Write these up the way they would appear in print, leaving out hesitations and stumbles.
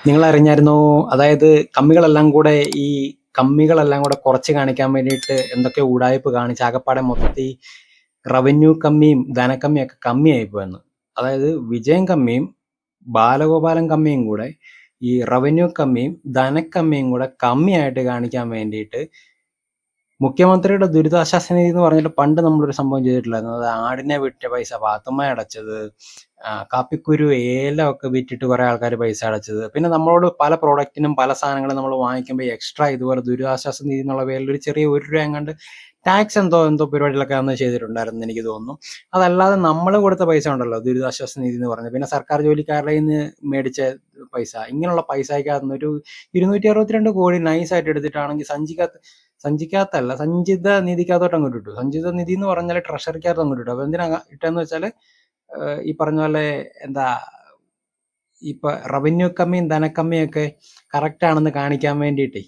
നിങ്ങൾ അറിഞ്ഞായിരുന്നോ? അതായത് കമ്മികളെല്ലാം കൂടെ ഈ കമ്മികളെല്ലാം കൂടെ കുറച്ച് കാണിക്കാൻ വേണ്ടിയിട്ട് എന്തൊക്കെ ഉടായിപ്പ് കാണിച്ച് ആകപ്പാടെ മൊത്തത്തിൽ റവന്യൂ കമ്മിയും ധനക്കമ്മിയും ഒക്കെ കമ്മിയായി പോയെന്ന്. അതായത് വിജയൻ കമ്മിയും ബാലഗോപാലൻ കമ്മിയും കൂടെ ഈ റവന്യൂ കമ്മിയും ധനക്കമ്മിയും കൂടെ കമ്മിയായിട്ട് കാണിക്കാൻ വേണ്ടിയിട്ട് മുഖ്യമന്ത്രിയുടെ ദുരിതാശ്വാസ നിധി എന്ന് പറഞ്ഞിട്ട് പണ്ട് നമ്മളൊരു സംഭവം ചെയ്തിട്ടില്ലായിരുന്നു. അത് ആടിനെ വിറ്റ പൈസ പാത്തുമ്മ അടച്ചത്, കാപ്പിക്കുരു ഏലമൊക്കെ വിറ്റിട്ട് കുറെ ആൾക്കാർ പൈസ അടച്ചത്, പിന്നെ നമ്മളോട് പല പ്രോഡക്റ്റിനും പല സാധനങ്ങളും നമ്മൾ വാങ്ങിക്കുമ്പോൾ എക്സ്ട്രാ ഇതുപോലെ ദുരിതാശ്വാസ നിധി എന്നുള്ള പേരിൽ ഒരു ചെറിയ ₹1 എങ്ങാണ്ട് ടാക്സ് എന്തോ പരിപാടികളൊക്കെ അന്ന് ചെയ്തിട്ടുണ്ടായിരുന്നു എനിക്ക് തോന്നുന്നു. അതല്ലാതെ നമ്മൾ കൊടുത്ത പൈസ ഉണ്ടല്ലോ ദുരിതാശ്വാസ നിധി എന്ന് പറഞ്ഞത്, പിന്നെ സർക്കാർ ജോലിക്കാരുടെ നിന്ന് മേടിച്ച പൈസ, ഇങ്ങനെയുള്ള പൈസയ്ക്കകത്ത് ഒരു 262 കോടി നൈസായിട്ട് എടുത്തിട്ടാണെങ്കിൽ സഞ്ചിക്കകത്തല്ല, സഞ്ചിത നിധിക്കകത്തോട്ട് അങ്ങോട്ട് ഇട്ടു. സഞ്ചിത നിധി എന്ന് പറഞ്ഞാൽ ട്രഷറിക്കകത്ത് അങ്ങോട്ട് ഇട്ടു. അപ്പൊ എന്തിനാ ഇട്ടെന്ന് വെച്ചാൽ ഈ പറഞ്ഞ പോലെ എന്താ ഇപ്പൊ റവന്യൂ കമ്മിയും ധനക്കമ്മിയും ഒക്കെ കറക്റ്റ് ആണെന്ന് കാണിക്കാൻ വേണ്ടിയിട്ടേ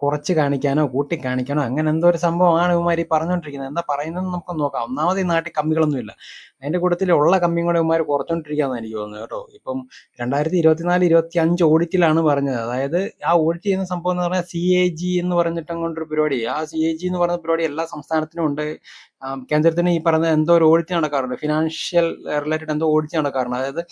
കുറച്ച് കാണിക്കാനോ കൂട്ടി കാണിക്കാനോ അങ്ങനെ എന്തോ ഒരു സംഭവമാണ് ഇവന്മാർ ഈ പറഞ്ഞുകൊണ്ടിരിക്കുന്നത്. എന്താ പറയുന്നത് നമുക്ക് നോക്കാം. ഒന്നാമത് ഈ നാട്ടിൽ കമ്മികളൊന്നും ഇല്ല, അതിന്റെ കൂട്ടത്തിൽ ഉള്ള കമ്മിയും കൂടെ ഇവന്മാർ കുറച്ചോണ്ടിരിക്കാന്ന് എനിക്ക് തോന്നുന്നത് കേട്ടോ. ഇപ്പം 2024-25 ഓഡിറ്റിലാണ് പറഞ്ഞത്. അതായത് ആ ഓഡിറ്റ് ചെയ്യുന്ന സംഭവം എന്ന് പറഞ്ഞാൽ CAG എന്ന് പറഞ്ഞിട്ട് അങ്ങോട്ടൊരു പരിപാടി. ആ CAG എന്ന് പറയുന്ന പരിപാടി എല്ലാ സംസ്ഥാനത്തിനും ഉണ്ട്. കേന്ദ്രത്തിന് ഈ പറഞ്ഞ എന്തോ ഒരു ഓഡിറ്റ് നടക്കാറുണ്ട്, ഫിനാൻഷ്യൽ റിലേറ്റഡ് എന്തോ ഓഡിറ്റ് നടക്കാറുണ്ട്. അതായത്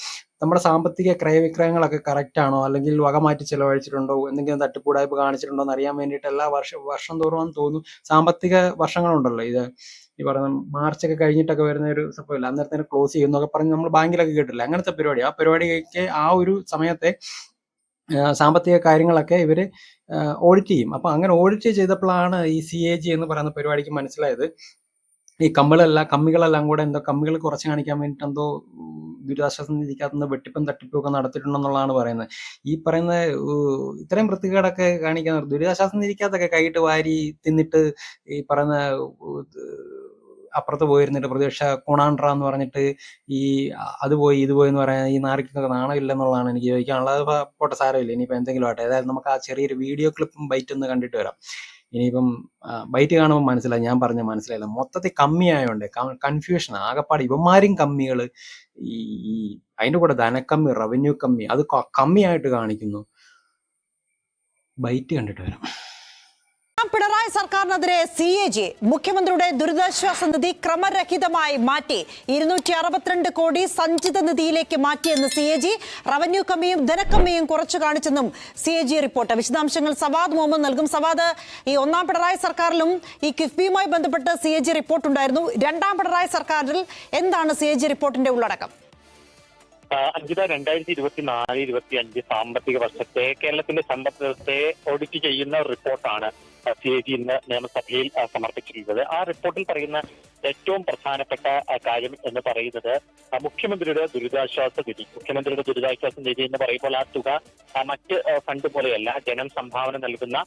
നമ്മുടെ സാമ്പത്തിക ക്രയവിക്രയങ്ങളൊക്കെ കറക്റ്റ് ആണോ, അല്ലെങ്കിൽ വക മാറ്റി ചെലവഴിച്ചിട്ടുണ്ടോ, എന്തെങ്കിലും തട്ടിപ്പൂടായ്പ കാണിച്ചിട്ടുണ്ടോ എന്ന് അറിയാൻ വേണ്ടിയിട്ട് എല്ലാ വർഷം തോറും തോന്നുന്നു സാമ്പത്തിക വർഷങ്ങളുണ്ടല്ലോ, ഇത് ഈ പറയുന്ന മാർച്ച് ഒക്കെ കഴിഞ്ഞിട്ടൊക്കെ വരുന്ന ഒരു സംഭവമില്ല, അന്നേരത്തേന് ക്ലോസ് ചെയ്യുന്നൊക്കെ പറഞ്ഞ് നമ്മൾ ബാങ്കിലൊക്കെ കേട്ടില്ല. അങ്ങനത്തെ പരിപാടി. ആ പരിപാടിക്ക് ആ ഒരു സമയത്തെ സാമ്പത്തിക കാര്യങ്ങളൊക്കെ ഇവര് ഓഡിറ്റ് ചെയ്യും. അപ്പൊ അങ്ങനെ ഓഡിറ്റ് ചെയ്തപ്പോഴാണ് ഈ CAG എന്ന് പറയുന്ന പരിപാടിക്ക് മനസ്സിലായത് ഈ കമ്മികളെല്ലാം കൂടെ എന്തോ കമ്മികൾ കുറച്ച് കാണിക്കാൻ വേണ്ടിയിട്ട് എന്തോ ദുരിതാശ്വാസ നിധിക്കകത്തുനിന്ന് വെട്ടിപ്പും തട്ടിപ്പും ഒക്കെ നടത്തിയിട്ടുണ്ടെന്നുള്ളതാണ് പറയുന്നത്. ഈ പറയുന്ന ഇത്രയും വൃത്തികേടൊക്കെ കാണിക്കാൻ ദുരിതാശ്വാസ നിധിക്കകത്തൊക്കെ കൈയിട്ട് വാരി തിന്നിട്ട് ഈ പറയുന്ന അപ്പുറത്ത് പോയിരുന്നിട്ട് പ്രതിപക്ഷ കുണാണ്ട്ര എന്ന് പറഞ്ഞിട്ട് ഈ അത് പോയി ഇത് പോയി എന്ന് പറയാൻ ഈ നാറിക്കൊക്കെ നാണമില്ലെന്നുള്ളതാണ് എനിക്ക് ചോദിക്കാനുള്ളത്. പോട്ടെ, സാരമില്ല, ഇനിയിപ്പോൾ എന്തെങ്കിലും ആട്ടെ. ഏതായാലും നമുക്ക് ആ ചെറിയൊരു വീഡിയോ ക്ലിപ്പും ബൈറ്റ് ഒന്ന് കണ്ടിട്ട് വരാം. ഇനിയിപ്പം ബൈറ്റ് കാണുമ്പോൾ മനസ്സിലായി, ഞാൻ പറഞ്ഞ മനസ്സിലായില്ല. മൊത്തത്തിൽ കമ്മിയായോണ്ട് കൺഫ്യൂഷൻ ആകപ്പാട്. ഇവന്മാരും കമ്മികൾ, ഈ അതിന്റെ കൂടെ ധനക്കമ്മി, റവന്യൂ കമ്മി, അത് കമ്മിയായിട്ട് കാണിക്കുന്നു. ബൈറ്റ് കണ്ടിട്ട് വരാം. പിണറായി സർക്കാരിനെതിരെ CAG മുഖ്യമന്ത്രിയുടെ ദുരിതാശ്വാസ നിധി ക്രമരഹിതമായി മാറ്റി 262 കോടി സഞ്ചിത നിധിയിലേക്ക് മാറ്റിയെന്ന് CAG. റവന്യൂ കമ്മിയും ധനക്കമ്മിയും കുറച്ചു കാണിച്ചെന്നും CAG റിപ്പോർട്ട്. വിശദാംശങ്ങൾ സവാദ് മുഹമ്മദ് നൽകും. സവാദ്, ഈ ഒന്നാം പിണറായി സർക്കാരിലും ഈ കിഫ്ബിയുമായി ബന്ധപ്പെട്ട് CAG റിപ്പോർട്ട് ഉണ്ടായിരുന്നു. രണ്ടാം പിണറായി സർക്കാരിൽ എന്താണ് CAG റിപ്പോർട്ടിന്റെ ഉള്ളടക്കം? അഞ്ജിത, 2024-25 സാമ്പത്തിക വർഷത്തെ കേരളത്തിന്റെ സമ്പദ് വ്യവസ്ഥയെ ഓഡിറ്റ് ചെയ്യുന്ന റിപ്പോർട്ടാണ് CAG ഇന്ന് നിയമസഭയിൽ സമർപ്പിച്ചിട്ടുള്ളത്. ആ റിപ്പോർട്ടിൽ പറയുന്ന ഏറ്റവും പ്രധാനപ്പെട്ട കാര്യം എന്ന് പറയുന്നത് മുഖ്യമന്ത്രിയുടെ ദുരിതാശ്വാസ നിധി. മുഖ്യമന്ത്രിയുടെ ദുരിതാശ്വാസ നിധി എന്ന് പറയുമ്പോൾ ആ തുക മറ്റ് ഫണ്ട് പോലെയല്ല, ജനം സംഭാവന നൽകുന്ന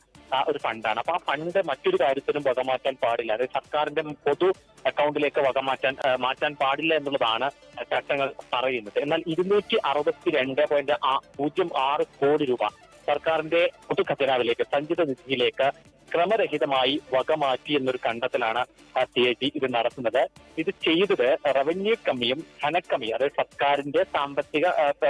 ഒരു ഫണ്ടാണ്. അപ്പൊ ആ ഫണ്ട് മറ്റൊരു കാര്യത്തിനും വകമാറ്റാൻ പാടില്ല. അതായത് സർക്കാരിന്റെ പൊതു അക്കൗണ്ടിലേക്ക് മാറ്റാൻ പാടില്ല എന്നുള്ളതാണ് ചട്ടങ്ങൾ പറയുന്നത്. എന്നാൽ 262.06 കോടി രൂപ സർക്കാരിന്റെ പൊതു ഖജനാവിലേക്ക്, സഞ്ചിത നിധിയിലേക്ക് ക്രമരഹിതമായി വകമാറ്റി എന്നൊരു കണ്ടെത്തലാണ് CAG ഇത് നടത്തുന്നത്. ഇത് ചെയ്തത് റവന്യൂ കമ്മിയും ധനക്കമ്മിയും, അതായത് സർക്കാരിന്റെ സാമ്പത്തിക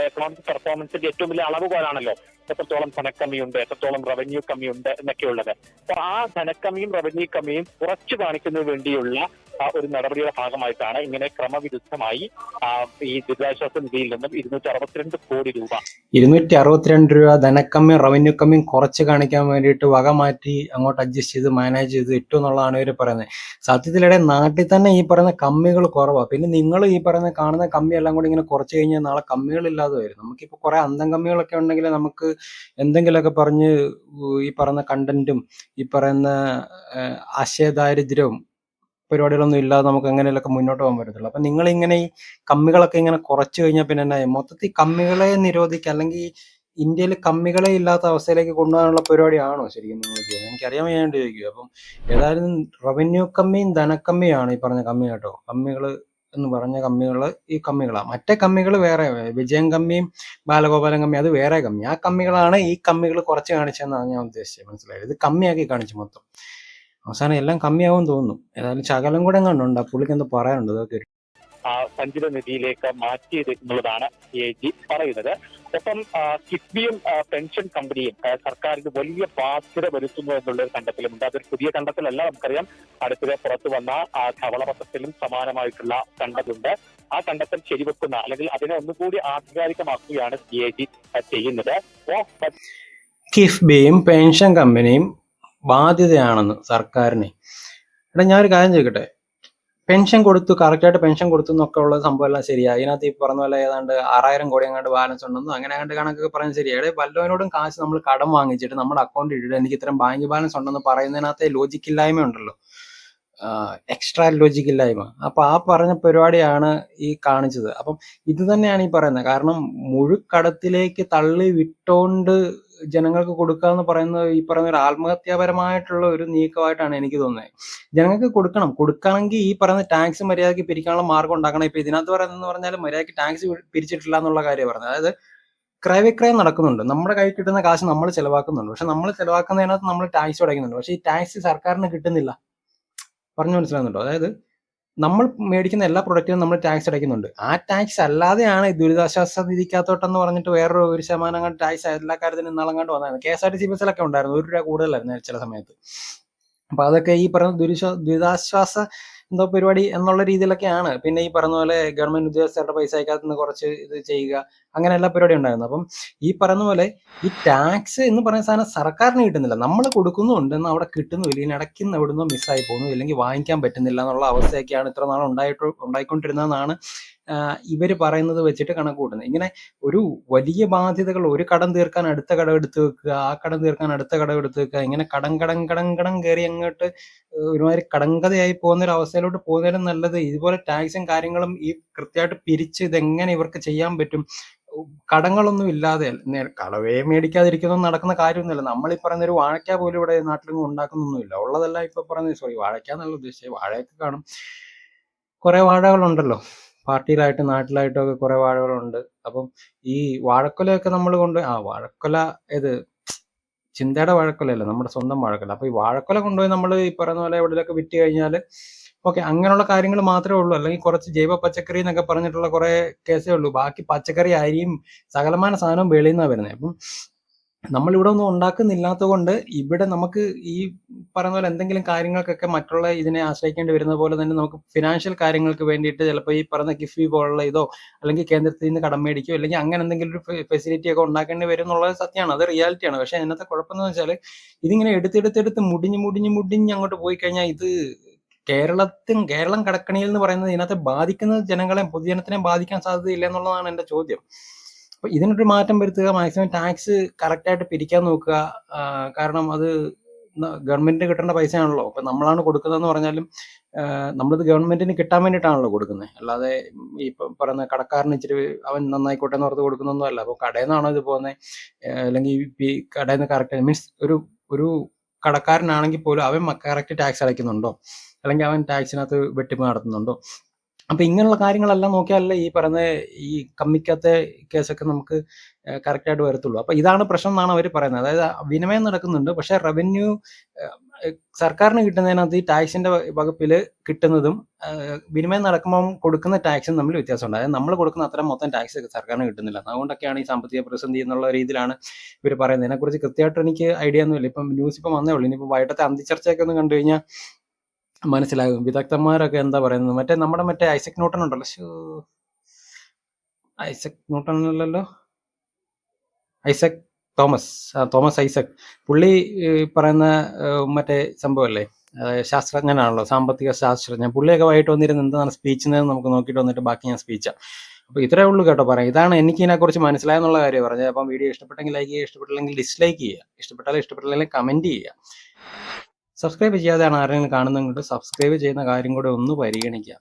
എക്കണോമിക് പെർഫോമൻസിന്റെ ഏറ്റവും വലിയ അളവുകോലാണല്ലോ എത്രത്തോളം ധനക്കമ്മിയുണ്ട്, എത്രത്തോളം റവന്യൂ കമ്മിയുണ്ട് എന്നൊക്കെയുള്ളത്. അപ്പൊ ആ ധനക്കമ്മിയും റവന്യൂ കമ്മിയും കുറച്ചു കാണിക്കുന്നതിന് വേണ്ടിയുള്ള ഒരു നടപടിയുടെ ഭാഗമായിട്ടാണ് ഇങ്ങനെ ക്രമവിരുദ്ധമായി ഈ ദുരിതാശ്വാസ നിധിയിൽ നിന്നും 262 കോടി രൂപ 262 രൂപ ധനക്കമ്മിയും റവന്യൂ കമ്മിയും കുറച്ച് കാണിക്കാൻ വേണ്ടിയിട്ട് വക മാറ്റി അങ്ങോട്ട് അഡ്ജസ്റ്റ് ചെയ്ത് മാനേജ് ചെയ്ത് ഇട്ടു എന്നുള്ളതാണ് ഇവർ പറയുന്നത്. സത്യത്തിലിടെ നാട്ടിൽ തന്നെ ഈ പറയുന്ന കമ്മികൾ കുറവാണ്. പിന്നെ നിങ്ങൾ ഈ പറയുന്ന കാണുന്ന കമ്മി എല്ലാം കൂടി ഇങ്ങനെ കുറച്ച് കഴിഞ്ഞാൽ നാളെ കമ്മികളില്ലാതെ വരും. നമുക്കിപ്പോൾ കുറെ അന്തം കമ്മികളൊക്കെ ഉണ്ടെങ്കിൽ നമുക്ക് എന്തെങ്കിലുമൊക്കെ പറഞ്ഞ് ഈ പറയുന്ന കണ്ടന്റും ഈ പറയുന്ന ആശയദാരിദ്ര്യവും പരിപാടികളൊന്നും ഇല്ലാതെ നമുക്ക് എങ്ങനെയൊക്കെ മുന്നോട്ട് പോകാൻ പറ്റത്തുള്ളൂ. അപ്പൊ നിങ്ങൾ ഇങ്ങനെ ഈ കമ്മികളൊക്കെ ഇങ്ങനെ കുറച്ചു കഴിഞ്ഞാൽ പിന്നെ എന്നാ മൊത്തത്തിൽ കമ്മികളെ നിരോധിക്കുക, അല്ലെങ്കിൽ ഇന്ത്യയിൽ കമ്മികളെ ഇല്ലാത്ത അവസ്ഥയിലേക്ക് കൊണ്ടുപോകാനുള്ള പരിപാടിയാണോ ശരിക്കും നിങ്ങൾ ചെയ്യുന്നത്? എനിക്കറിയാൻ വേണ്ടി ചോദിക്കുക. അപ്പം ഏതായാലും റവന്യൂ കമ്മിയും ധനക്കമ്മിയാണ് ഈ പറഞ്ഞ കമ്മി കേട്ടോ. കമ്മികൾ എന്ന് പറഞ്ഞ കമ്മികള് ഈ കമ്മികളാണ്. മറ്റേ കമ്മികൾ വേറെ, വിജയൻ കമ്മിയും ബാലഗോപാലൻ കമ്മി അത് വേറെ കമ്മി. ആ കമ്മികളാണ് ഈ കമ്മികൾ കുറച്ച് കാണിച്ചതെന്നാണ് ഞാൻ ഉദ്ദേശിച്ചത്. മനസ്സിലായത്? ഇത് കമ്മിയാക്കി കാണിച്ചു മൊത്തം. അവസാനം എല്ലാം കമ്മിയാവും തോന്നുന്നു. ഏതായാലും ശകലം കൂടെ കണ്ടുണ്ട്. ആ പുള്ളിക്ക് എന്ത് പറയാനുണ്ട് അതൊക്കെ. സഞ്ചിത നിധിയിലേക്ക് മാറ്റിയത് എന്നുള്ളതാണ് CAG പറയുന്നത്. ഒപ്പം കിഫ്ബിയും പെൻഷൻ കമ്പനിയും സർക്കാരിന് വലിയ ബാധ്യത വരുത്തുന്നു എന്നുള്ള ഒരു കണ്ടെത്തലുമുണ്ട്. അതൊരു പുതിയ കണ്ടെത്തലല്ല, നമുക്കറിയാം. അടുത്തിടെ പുറത്തു വന്ന ധവളപത്രത്തിലും സമാനമായിട്ടുള്ള കണ്ടെത്തലുണ്ട്. ആ കണ്ടെത്തൽ ശരിവെക്കുന്ന അല്ലെങ്കിൽ അതിനെ ഒന്നുകൂടി ആധികാരികമാക്കുകയാണ് CAG ചെയ്യുന്നത്. കിഫ്ബിയും പെൻഷൻ കമ്പനിയും ബാധ്യതയാണെന്ന് സർക്കാരിന്. എടാ ഞാനൊരു കാര്യം ചോദിക്കട്ടെ, പെൻഷൻ കൊടുത്തു, കറക്റ്റായിട്ട് പെൻഷൻ കൊടുത്തു എന്നൊക്കെ ഉള്ള സംഭവം എല്ലാം ശരിയാ. ഇതിനകത്ത് ഈ പറഞ്ഞ പോലെ ഏതാണ്ട് 6000 കോടി അങ്ങാണ്ട് ബാലൻസ് ഉണ്ടെന്നും അങ്ങനെ അങ്ങോട്ട് കണക്കൊക്കെ പറഞ്ഞ് ശരിയാ. ഇവിടെ വല്ലവനോടും കാശ് നമ്മൾ കടം വാങ്ങിച്ചിട്ട് നമ്മുടെ അക്കൗണ്ടിൽ ഇട്ടിട്ട് എനിക്ക് ഇത്തരം ബാങ്ക് ബാലൻസ് ഉണ്ടെന്ന് പറയുന്നതിനകത്തെ ലോജിക്കില്ലായ്മ ഉണ്ടല്ലോ, എക്സ്ട്രാ ലോജിക്കില്ലായ്മ. അപ്പൊ ആ പറഞ്ഞ പരിപാടിയാണ് ഈ കാണിച്ചത്. അപ്പം ഇത് തന്നെയാണ് ഈ പറയുന്നത്. കാരണം മുഴുക്കടത്തിലേക്ക് തള്ളി വിട്ടോണ്ട് ജനങ്ങൾക്ക് കൊടുക്കുക എന്ന് പറയുന്നത് ഈ പറയുന്ന ഒരു ആത്മഹത്യാപരമായിട്ടുള്ള ഒരു നീക്കമായിട്ടാണ് എനിക്ക് തോന്നുന്നത്. ജനങ്ങൾക്ക് കൊടുക്കണമെങ്കിൽ ഈ പറയുന്ന ടാക്സ് മര്യാദയ്ക്ക് പിരിക്കാനുള്ള മാർഗം ഉണ്ടാക്കണം. ഇപ്പൊ ഇതിനകത്ത് പറയുന്നതെന്ന് പറഞ്ഞാൽ മര്യാദയ്ക്ക് ടാക്സ് പിരിച്ചിട്ടില്ല എന്നുള്ള കാര്യം പറഞ്ഞത്. അതായത് ക്രയവിക്രയം നടക്കുന്നുണ്ട്, നമ്മുടെ കയ്യിൽ കിട്ടുന്ന കാശ് നമ്മൾ ചെലവാക്കുന്നുണ്ട്. പക്ഷെ നമ്മൾ ചെലവാക്കുന്നതിനകത്ത് നമ്മൾ ടാക്സ് അടയ്ക്കുന്നുണ്ട്. പക്ഷെ ഈ ടാക്സ് സർക്കാരിന് കിട്ടുന്നില്ല. പറഞ്ഞു മനസ്സിലാകുന്നുണ്ടോ? അതായത് നമ്മൾ മേടിക്കുന്ന എല്ലാ പ്രൊഡക്റ്റിനും നമ്മൾ ടാക്സ് അടയ്ക്കുന്നുണ്ട്. ആ ടാക്സ് അല്ലാതെയാണ് ദുരിതാശ്വാസ നിധിക്കകത്തോട്ടെന്ന് പറഞ്ഞിട്ട് വേറൊരു 1% ടാക്സ് എല്ലാ കാര്യത്തിനും ഇന്നാളെങ്ങാണ്ട് വന്നായിരുന്നു. KSRTC ബസ്സിലൊക്കെ ഉണ്ടായിരുന്നു, 1 രൂപ കൂടുതലായിരുന്നു ചില സമയത്ത്. അപ്പൊ അതൊക്കെ ഈ പറഞ്ഞ ദുരിതാശ്വാസ എന്തോ പരിപാടി എന്നുള്ള രീതിയിലൊക്കെയാണ്. പിന്നെ ഈ പറഞ്ഞ പോലെ ഗവൺമെന്റ് ഉദ്യോഗസ്ഥരുടെ പൈസ അയക്കാത്ത നിന്ന് കുറച്ച് ഇത് ചെയ്യുക, അങ്ങനെ എല്ലാ പരിപാടി ഉണ്ടായിരുന്നു. അപ്പം ഈ പറഞ്ഞ പോലെ ഈ ടാക്സ് എന്ന് പറയുന്ന സാധനം സർക്കാരിന് കിട്ടുന്നില്ല, നമ്മൾ കൊടുക്കുന്നുണ്ടെന്ന് അവിടെ കിട്ടുന്നില്ല, ഇനി ഇടയ്ക്കുന്ന എവിടുന്നോ മിസ്സായി പോകുന്നു, ഇല്ലെങ്കിൽ വാങ്ങിക്കാൻ പറ്റുന്നില്ല എന്നുള്ള അവസ്ഥയൊക്കെയാണ് ഇത്ര നാൾ ഉണ്ടായിക്കൊണ്ടിരുന്നതെന്നാണ് ഇവര് പറയുന്നത് വെച്ചിട്ട് കണക്ക് കൂട്ടുന്നത്. ഇങ്ങനെ ഒരു വലിയ ബാധ്യതകൾ, ഒരു കടം തീർക്കാൻ അടുത്ത കടം എടുത്ത് വെക്കുക, ആ കടം തീർക്കാൻ അടുത്ത കടം എടുത്ത് വെക്കുക, ഇങ്ങനെ കടം കയറി അങ്ങോട്ട് ഒരുമാതിരി കടങ്കഥയായി പോകുന്ന ഒരു അവസ്ഥയിലോട്ട് പോകുന്നതിനും നല്ലത് ഇതുപോലെ ടാക്സും കാര്യങ്ങളും ഈ കൃത്യമായിട്ട് പിരിച്ച് ഇതെങ്ങനെ ഇവർക്ക് ചെയ്യാൻ പറ്റും. കടങ്ങളൊന്നും ഇല്ലാതെ കടവേ മേടിക്കാതിരിക്കുന്നൊന്നും നടക്കുന്ന കാര്യമൊന്നുമില്ല. നമ്മളീ പറയുന്ന ഒരു വാഴയ്ക്ക പോലും ഇവിടെ നാട്ടിലൊന്നും ഉണ്ടാക്കുന്നൊന്നുമില്ല. ഉള്ളതെല്ലാം ഇപ്പൊ പറയുന്നത്, സോറി വാഴയ്ക്ക എന്നുള്ള ഉദ്ദേശിച്ചത്, വാഴയൊക്കെ കാണും, കുറെ വാഴകളുണ്ടല്ലോ പാർട്ടിയിലായിട്ടും നാട്ടിലായിട്ടും ഒക്കെ കുറെ വാഴകളുണ്ട്. അപ്പം ഈ വാഴക്കൊലയൊക്കെ നമ്മൾ വാഴക്കൊല ഏത് ചിന്തയുടെ വാഴക്കൊലയല്ല, നമ്മുടെ സ്വന്തം വാഴക്കൊല. അപ്പൊ ഈ വാഴക്കൊല കൊണ്ടുപോയി നമ്മൾ ഈ പറയുന്ന പോലെ എവിടെയൊക്കെ വിറ്റ് കഴിഞ്ഞാൽ ഓക്കെ, അങ്ങനെയുള്ള കാര്യങ്ങൾ മാത്രമേ ഉള്ളൂ. അല്ലെങ്കിൽ കുറച്ച് ജൈവ പച്ചക്കറി എന്നൊക്കെ പറഞ്ഞിട്ടുള്ള കുറെ കേസേ ഉള്ളൂ. ബാക്കി പച്ചക്കറി, അരിയും സകലമാന സാധനവും വെളിയിൽ നിന്നാണ് വരുന്നത്. അപ്പം നമ്മളിവിടെ ഒന്നും ഉണ്ടാക്കുന്നില്ലാത്തത് കൊണ്ട് ഇവിടെ നമുക്ക് ഈ പറയുന്ന പോലെ എന്തെങ്കിലും കാര്യങ്ങൾക്കൊക്കെ മറ്റുള്ള ഇതിനെ ആശ്രയിക്കേണ്ടി വരുന്ന പോലെ തന്നെ നമുക്ക് ഫിനാൻഷ്യൽ കാര്യങ്ങൾക്ക് വേണ്ടിയിട്ട് ചിലപ്പോൾ ഈ പറയുന്ന കിഫ്ബി പോലുള്ള ഇതോ അല്ലെങ്കിൽ കേന്ദ്രത്തിൽ നിന്ന് കടം മേടിക്കോ അല്ലെങ്കിൽ അങ്ങനെ എന്തെങ്കിലും ഒരു ഫെസിലിറ്റി ഒക്കെ ഉണ്ടാക്കേണ്ടി വരും എന്നുള്ളത് സത്യമാണ്, അത് റിയാലിറ്റിയാണ്. പക്ഷെ അതിനകത്തെ കുഴപ്പമെന്ന് വെച്ചാൽ ഇതിങ്ങനെ എടുത്തെടുത്തെടുത്ത് മുടിഞ്ഞ് അങ്ങോട്ട് പോയി കഴിഞ്ഞാൽ ഇത് കേരളം കടക്കണിയിൽ എന്ന് പറയുന്നത് ഇതിനകത്ത് ബാധിക്കുന്നത് ജനങ്ങളെ, പൊതുജനത്തിനെ ബാധിക്കാൻ സാധ്യതയില്ല എന്നുള്ളതാണ് എന്റെ ചോദ്യം. അപ്പൊ ഇതിനൊരു മാറ്റം വരുത്തുക, മാക്സിമം ടാക്സ് കറക്റ്റായിട്ട് പിരിക്കാൻ നോക്കുക. കാരണം അത് ഗവൺമെന്റിന് കിട്ടേണ്ട പൈസയാണല്ലോ. അപ്പൊ നമ്മളാണ് കൊടുക്കുന്നതെന്ന് പറഞ്ഞാലും നമ്മളിത് ഗവൺമെന്റിന് കിട്ടാൻ വേണ്ടിയിട്ടാണല്ലോ കൊടുക്കുന്നത്, അല്ലാതെ ഈ പറയുന്ന കടക്കാരന് ഇച്ചിരി അവൻ നന്നായിക്കോട്ടെ എന്ന് ഓർത്ത് കൊടുക്കുന്നൊന്നും അല്ല. അപ്പൊ കടയിൽ നിന്നാണോ ഇത് പോകുന്നത്, അല്ലെങ്കിൽ ഈ കടയിൽ നിന്ന് കറക്റ്റ് മീൻസ് ഒരു കടക്കാരനാണെങ്കിൽ പോലും അവൻ കറക്റ്റ് ടാക്സ് അടയ്ക്കുന്നുണ്ടോ, അല്ലെങ്കിൽ അവൻ ടാക്സിനകത്ത് വെട്ടിപ്പ് നടത്തുന്നുണ്ടോ? അപ്പൊ ഇങ്ങനെയുള്ള കാര്യങ്ങളെല്ലാം നോക്കിയാലേ ഈ പറയുന്ന ഈ കമ്മിക്കത്തെ കേസൊക്കെ നമുക്ക് കറക്റ്റായിട്ട് വരത്തുള്ളൂ. അപ്പൊ ഇതാണ് പ്രശ്നം എന്നാണ് അവർ പറയുന്നത്. അതായത് വിനിമയം നടക്കുന്നുണ്ട്, പക്ഷെ റവന്യൂ സർക്കാരിന് കിട്ടുന്നതിനകത്ത് ഈ ടാക്സിന്റെ വകുപ്പിൽ കിട്ടുന്നതും വിനിമയം നടക്കുമ്പോൾ കൊടുക്കുന്ന ടാക്സും തമ്മിൽ വ്യത്യാസമുണ്ട്. അതായത് നമ്മൾ കൊടുക്കുന്ന അത്ര മൊത്തം ടാക്സ് സർക്കാരിന് കിട്ടുന്നില്ല. അതുകൊണ്ടൊക്കെയാണ് ഈ സാമ്പത്തിക പ്രതിസന്ധി എന്നുള്ള രീതിയിലാണ് ഇവർ പറയുന്നത്. ഇതിനെക്കുറിച്ച് കൃത്യമായിട്ട് എനിക്ക് ഐഡിയ ഒന്നുമില്ല. ഇപ്പം ന്യൂസ് ഇപ്പം വന്നേ ഉള്ളൂ. ഇനിയിപ്പോൾ വൈകിട്ടത്തെ അന്തിച്ചർച്ചയൊക്കെ ഒന്ന് കണ്ടു കഴിഞ്ഞാൽ മനസ്സിലാകും വിദഗ്ധന്മാരൊക്കെ എന്താ പറയുന്നത്. നമ്മുടെ ഐസക് ന്യൂട്ടൺ ഉണ്ടല്ലോ, ഐസക് ന്യൂട്ടൺ അല്ലല്ലോ, തോമസ് ഐസക്, പുള്ളി പറയുന്ന മറ്റേ സംഭവമല്ലേ, ശാസ്ത്രജ്ഞനാണല്ലോ, സാമ്പത്തിക ശാസ്ത്രജ്ഞൻ. പുള്ളിയൊക്കെ വൈകിട്ട് വന്നിരുന്ന് എന്താണ് സ്പീച്ച് നമുക്ക് നോക്കിയിട്ട് വന്നിട്ട് ബാക്കി ഞാൻ സ്പീച്ചാണ്. അപ്പൊ ഇത്രേ ഉള്ളൂ കേട്ടോ പറയാം. ഇതാണ് എനിക്ക് ഇതിനെക്കുറിച്ച് മനസ്സിലായെന്നുള്ള കാര്യം പറഞ്ഞത്. അപ്പം വീഡിയോ ഇഷ്ടപ്പെട്ടെങ്കിൽ ലൈക്ക് ചെയ്യുക, ഇഷ്ടപ്പെട്ടില്ലെങ്കിൽ ഡിസ്ലൈക്ക് ചെയ്യുക, ഇഷ്ടപ്പെട്ടില്ലെങ്കിൽ കമന്റ് ചെയ്യുക. സബ്സ്ക്രൈബ് ചെയ്യാതെയാണ് ആരെങ്കിലും കാണുന്നത്, സബ്സ്ക്രൈബ് ചെയ്യുന്ന കാര്യം കൂടെ ഒന്ന് പരിഗണിക്കുക.